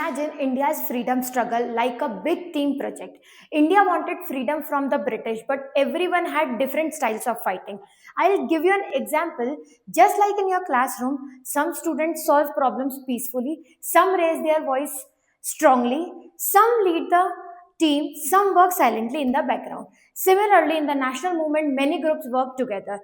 Imagine India's freedom struggle like a big team project. India wanted freedom from the British, but everyone had different styles of fighting. I'll give you an example. Just like in your classroom, some students solve problems peacefully, some raise their voice strongly, some lead the team, some work silently in the background. Similarly, in the national movement, many groups work together.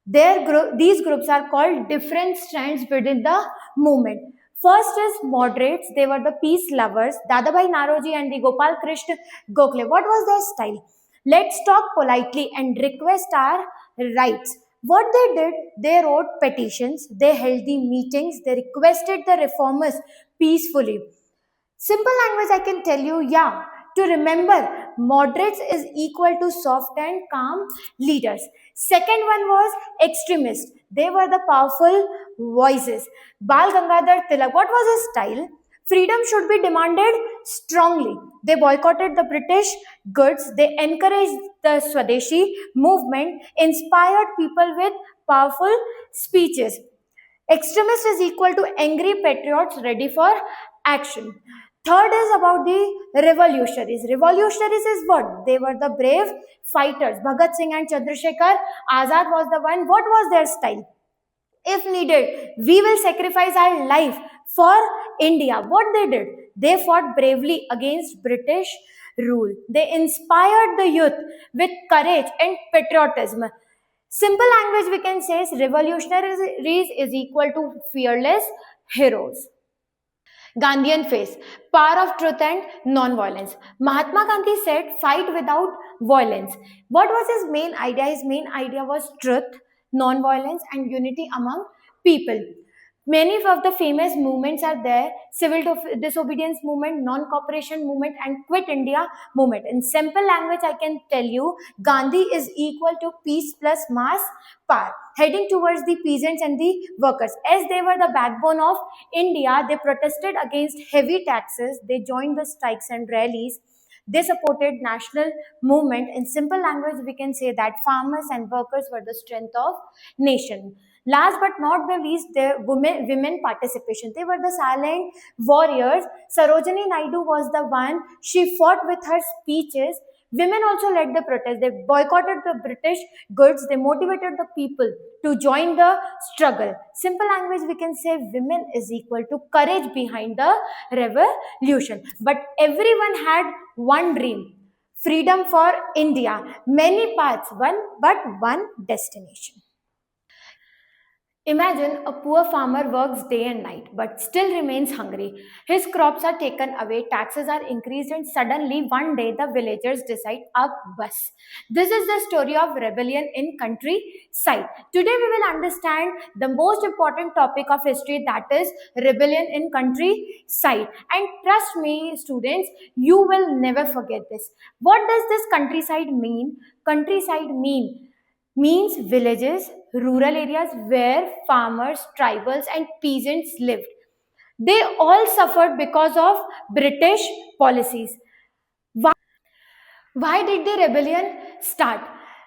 These groups are called different strands within the movement. First is moderates. They were the peace lovers. Dadabhai Naroji and the Gopal Krishna Gokhale. What was their style? Let's talk politely and request our rights. What they did, they wrote petitions, they held the meetings, they requested the reformers peacefully. Simple language, I can tell you, yeah. To remember, moderates is equal to soft and calm leaders. Second one was extremists. They were the powerful voices. Bal Gangadhar Tilak, what was his style? Freedom should be demanded strongly. They boycotted the British goods. They encouraged the Swadeshi movement, inspired people with powerful speeches. Extremist is equal to angry patriots ready for action. Third is about the revolutionaries. Revolutionaries is what? They were the brave fighters. Bhagat Singh and Chandrasekhar Azad was the one. What was their style? If needed, we will sacrifice our life for India. What they did? They fought bravely against British rule. They inspired the youth with courage and patriotism. Simple language we can say is revolutionaries is equal to fearless heroes. Gandhian phase, power of truth and non-violence. Mahatma Gandhi said, fight without violence. What was his main idea? His main idea was truth, non-violence, and unity among people. Many of the famous movements are there: disobedience movement, non-cooperation movement, and quit India movement. In simple language, I can tell you, Gandhi is equal to peace plus mass power, heading towards the peasants and the workers. As they were the backbone of India, they protested against heavy taxes, they joined the strikes and rallies, they supported national movement. In simple language, we can say that farmers and workers were the strength of nation. Last but not the least, the women participation. They were the silent warriors. Sarojini Naidu was the one. She fought with her speeches. Women also led the protest. They boycotted the British goods. They motivated the people to join the struggle. Simple language, we can say women is equal to courage behind the revolution. But everyone had one dream: freedom for India. Many paths, one destination. Imagine a poor farmer works day and night but still remains hungry. His crops are taken away, taxes are increased, and suddenly one day the villagers decide, Ab bus. This is the story of rebellion in countryside. Today we will understand the most important topic of history, that is rebellion in countryside. And trust me, students, you will never forget this. What does this countryside mean? Countryside means villages, rural areas where farmers, tribals, and peasants lived. They all suffered because of British policies. Why, why did the rebellion start?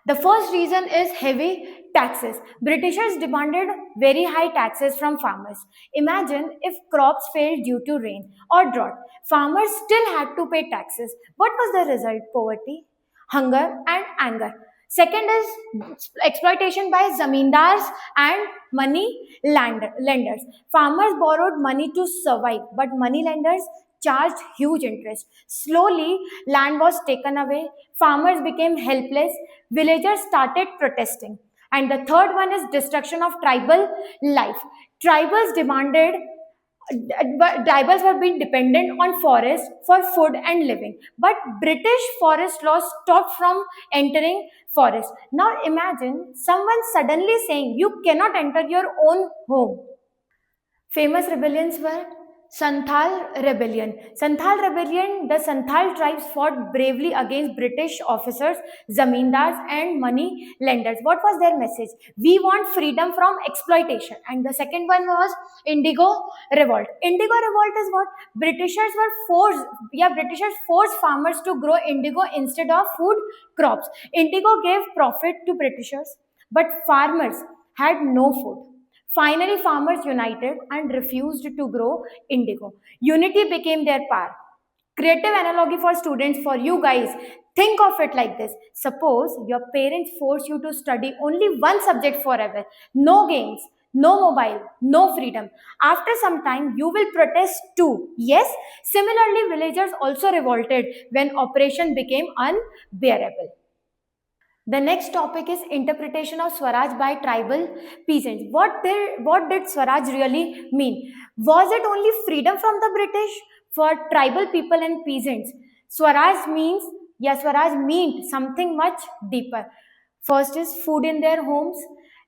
The first reason is heavy taxes. Britishers demanded very high taxes from farmers. Imagine if crops failed due to rain or drought. Farmers still had to pay taxes. What was the result? Poverty, hunger, and anger. Second is exploitation by zamindars and lenders. Farmers borrowed money to survive, but money lenders charged huge interest. Slowly, land was taken away, farmers became helpless, villagers started protesting. And the third one is destruction of tribal life. Tribals demanded Tribals were being dependent on forest for food and living, but British forest laws stopped from entering forest. Now imagine someone suddenly saying you cannot enter your own home. Famous rebellions were Santhal Rebellion. Santhal Rebellion, the Santhal tribes fought bravely against British officers, zamindars, and money lenders. What was their message? We want freedom from exploitation. And the second one was Indigo Revolt. Indigo Revolt is what? Britishers forced farmers to grow indigo instead of food crops. Indigo gave profit to Britishers, but farmers had no food. Finally, farmers united and refused to grow indigo. Unity became their power. Creative analogy for students, for you guys. Think of it like this. Suppose your parents force you to study only one subject forever. No games, no mobile, no freedom. After some time, you will protest too. Yes, similarly, villagers also revolted when oppression became unbearable. The next topic is interpretation of Swaraj by tribal peasants. What did Swaraj really mean? Was it only freedom from the British for tribal people and peasants? Swaraj meant something much deeper. First is food in their homes,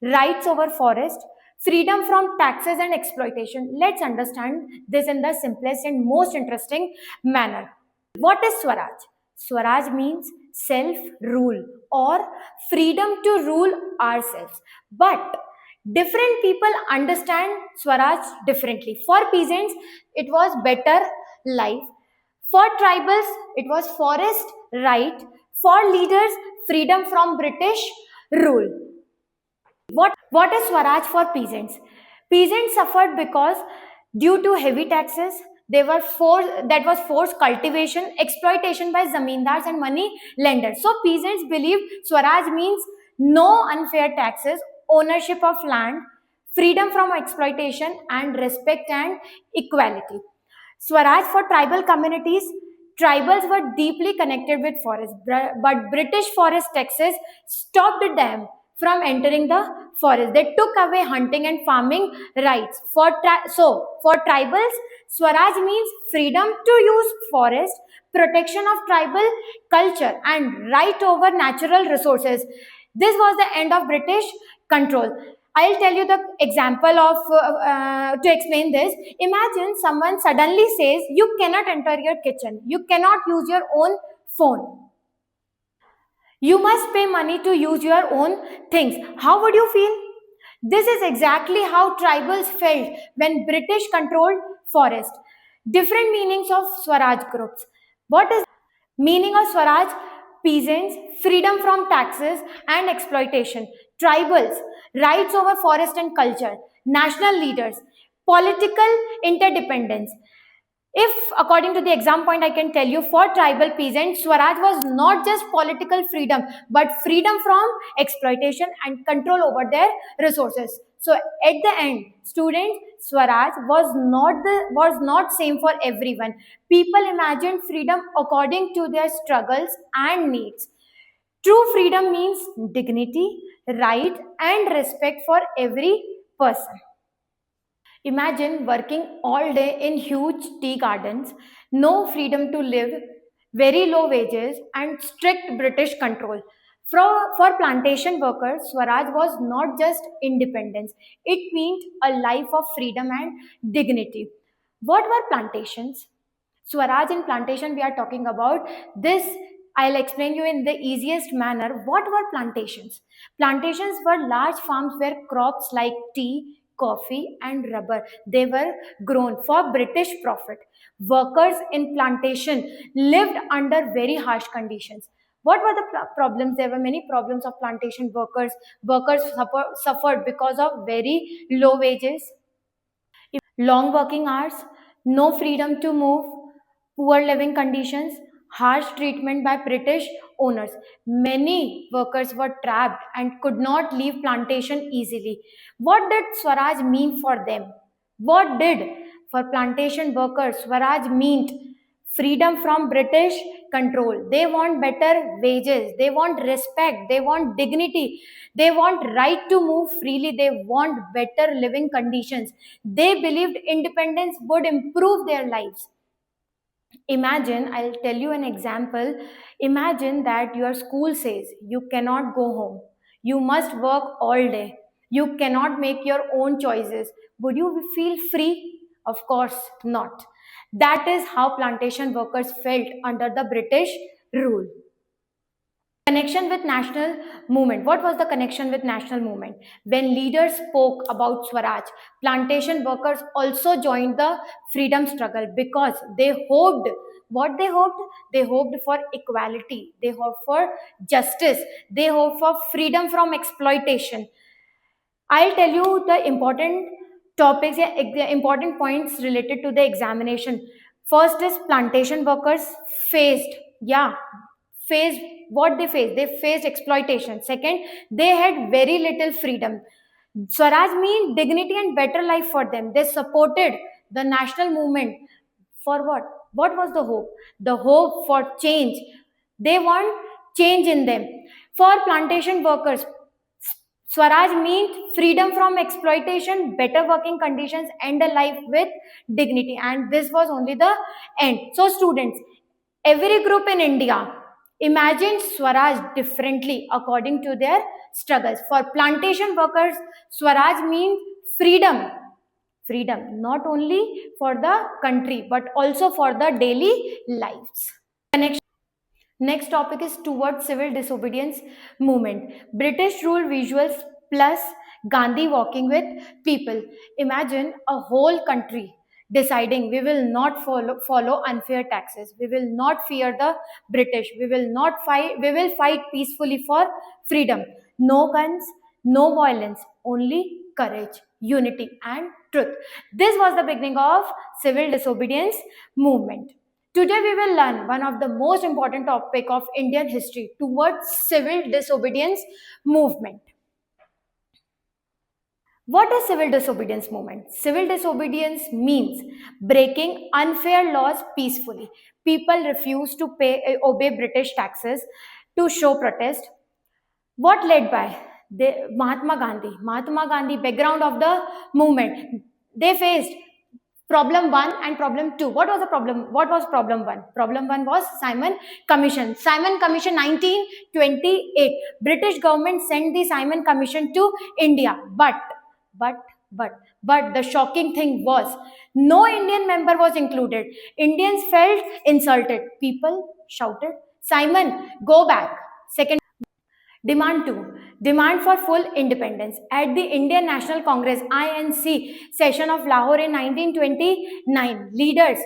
rights over forest, freedom from taxes and exploitation. Let's understand this in the simplest and most interesting manner. What is Swaraj? Swaraj means self rule or freedom to rule ourselves. But different people understand Swaraj differently. For peasants, it was better life. For tribals, it was forest right. For leaders, freedom from British rule. What is Swaraj for peasants? Peasants suffered because due to heavy taxes, they were forced cultivation, exploitation by zamindars and money lenders. So peasants believed Swaraj means no unfair taxes, ownership of land, freedom from exploitation, and respect and equality. Swaraj for tribal communities. Tribals were deeply connected with forests, but British forest taxes stopped them from entering the forest. They took away hunting and farming rights. For tribals, Swaraj means freedom to use forest, protection of tribal culture, and right over natural resources. This was the end of British control. I'll tell you the example of to explain this. Imagine someone suddenly says, "You cannot enter your kitchen. You cannot use your own phone. You must pay money to use your own things." How would you feel? This is exactly how tribals felt when British controlled forest. Different meanings of Swaraj groups. What is meaning of Swaraj? Peasants, freedom from taxes and exploitation. Tribals, rights over forest and culture. National leaders, political interdependence. If, according to the exam point, I can tell you, for tribal peasants, Swaraj was not just political freedom, but freedom from exploitation and control over their resources. So, at the end, students, Swaraj was not same for everyone. People imagined freedom according to their struggles and needs. True freedom means dignity, right, and respect for every person. Imagine working all day in huge tea gardens, no freedom to live, very low wages, and strict British control. For plantation workers, Swaraj was not just independence, it meant a life of freedom and dignity. What were plantations? Swaraj and plantation, we are talking about this. I'll explain you in the easiest manner. What were plantations? Plantations were large farms where crops like tea, coffee, and rubber, they were grown for British profit. Workers in plantation lived under very harsh conditions. What were the problems? There were many problems of plantation workers. Workers suffered because of very low wages, long working hours, no freedom to move, poor living conditions, harsh treatment by British owners. Many workers were trapped and could not leave plantation easily. What did Swaraj mean for them? What did for plantation workers Swaraj meant? Freedom from British control. They want better wages, they want respect, they want dignity, they want right to move freely, they want better living conditions. They believed independence would improve their lives. Imagine, I'll tell you an example. Imagine that your school says you cannot go home. You must work all day. You cannot make your own choices. Would you feel free? Of course not. That is how plantation workers felt under the British rule. Connection with national movement. What was the connection with national movement? When leaders spoke about Swaraj, plantation workers also joined the freedom struggle because they hoped. What they hoped? They hoped for equality, they hoped for justice, they hoped for freedom from exploitation. I'll tell you the important topics, yeah, the important points related to the examination. First is plantation workers faced, yeah, faced what they faced. They faced exploitation. Second, they had very little freedom. Swaraj mean dignity and better life for them. They supported the national movement. For what? What was the hope? The hope for change. They want change in them. For plantation workers, Swaraj means freedom from exploitation, better working conditions, and a life with dignity. And this was only the end. So, students, every group in India imagine Swaraj differently according to their struggles. For plantation workers, Swaraj means freedom. Freedom not only for the country but also for the daily lives. Next topic is towards civil disobedience movement. British rule visuals plus Gandhi walking with people. Imagine a whole country deciding we will not follow unfair taxes. We will not fear the British. We will not fight. We will fight peacefully for freedom. No guns, no violence, only courage, unity, and truth. This was the beginning of civil disobedience movement. Today we will learn one of the most important topic of Indian history towards civil disobedience movement. What is civil disobedience movement? Civil disobedience means breaking unfair laws peacefully. People refuse to obey British taxes to show protest. What led by Mahatma Gandhi? Mahatma Gandhi, background of the movement. They faced problem one and problem two. What was the problem? What was problem one? Problem one was Simon Commission. Simon Commission 1928. British government sent the Simon Commission to India, but but but the shocking thing was no Indian member was included. Indians felt insulted. People shouted, Simon, go back. Second, demand 2. Demand for full independence. At the Indian National Congress INC session of Lahore in 1929, leaders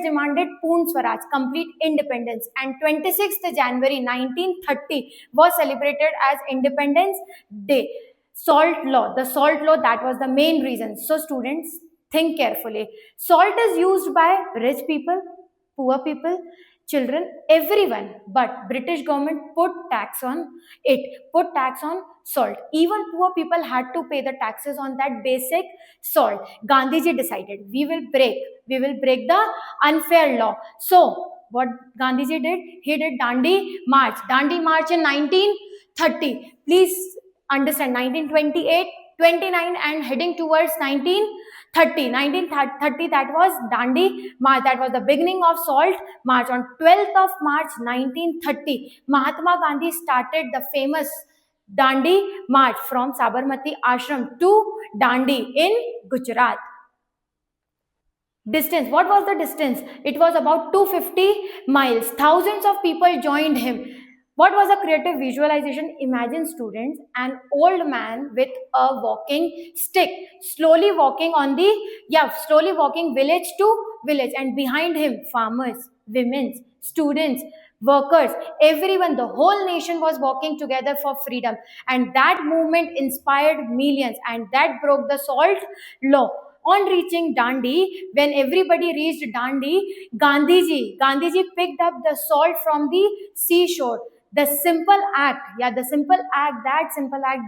demanded Poon Swaraj, complete independence, and 26th January 1930 was celebrated as Independence Day. Salt law, the salt law, that was the main reason. So students, think carefully. Salt is used by rich people, poor people, children, everyone, but British government put tax on salt. Even poor people had to pay the taxes on that basic salt. Gandhiji decided we will break the unfair law. So what Gandhiji did, he did Dandi March in 1930. Please understand, 1928, 29, and heading towards 1930, that was Dandi March. That was the beginning of Salt March. On 12th of March 1930, Mahatma Gandhi started the famous Dandi March from Sabarmati Ashram to Dandi in Gujarat. Distance. What was the distance? It was about 250 miles. Thousands of people joined him. What was a creative visualization? Imagine students, an old man with a walking stick, slowly walking village to village, and behind him, farmers, women, students, workers, everyone, the whole nation was walking together for freedom. And that movement inspired millions, and that broke the salt law. On reaching Dandi, when everybody reached Dandi, Gandhiji picked up the salt from the seashore. The simple act, that simple act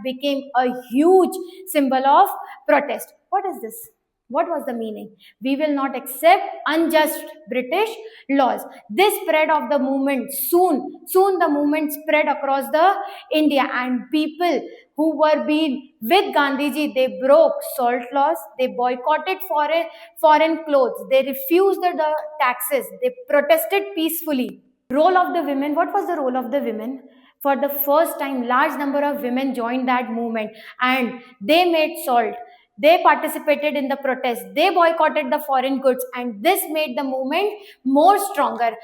became a huge symbol of protest. What is this? What was the meaning? We will not accept unjust British laws. This spread of the movement soon the movement spread across the India, and people who were being with Gandhiji, they broke salt laws, they boycotted foreign clothes, they refused the taxes, they protested peacefully. Role of the women. What was the role of the women? For the first time, large number of women joined that movement, and they made salt. They participated in the protest. They boycotted the foreign goods, and this made the movement more stronger.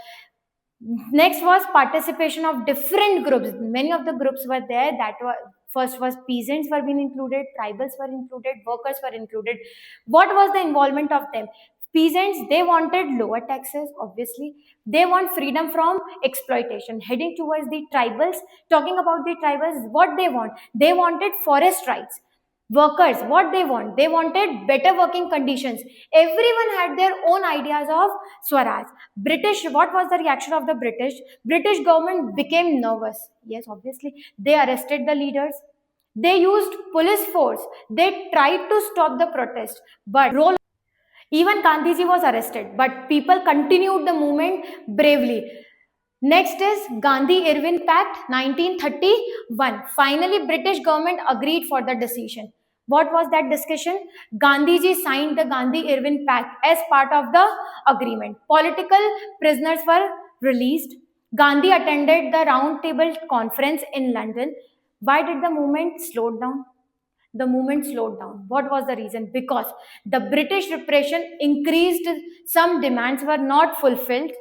Next was participation of different groups. Many of the groups were there. That was first was peasants were being included, tribals were included, workers were included. What was the involvement of them? Peasants, they wanted lower taxes, obviously. They want freedom from exploitation. Heading towards the tribals, talking about the tribals, what they want? They wanted forest rights. Workers, what they want? They wanted better working conditions. Everyone had their own ideas of Swaraj. British, what was the reaction of the British? British government became nervous. Yes, obviously. They arrested the leaders. They used police force. They tried to stop the protest. But role even Gandhiji was arrested, but people continued the movement bravely. Next is Gandhi-Irwin Pact 1931. Finally, British government agreed for the decision. What was that discussion? Gandhiji signed the Gandhi-Irwin Pact as part of the agreement. Political prisoners were released. Gandhi attended the round table conference in London. Why did the movement slow down? The movement slowed down. What was the reason? Because the British repression increased, some demands were not fulfilled.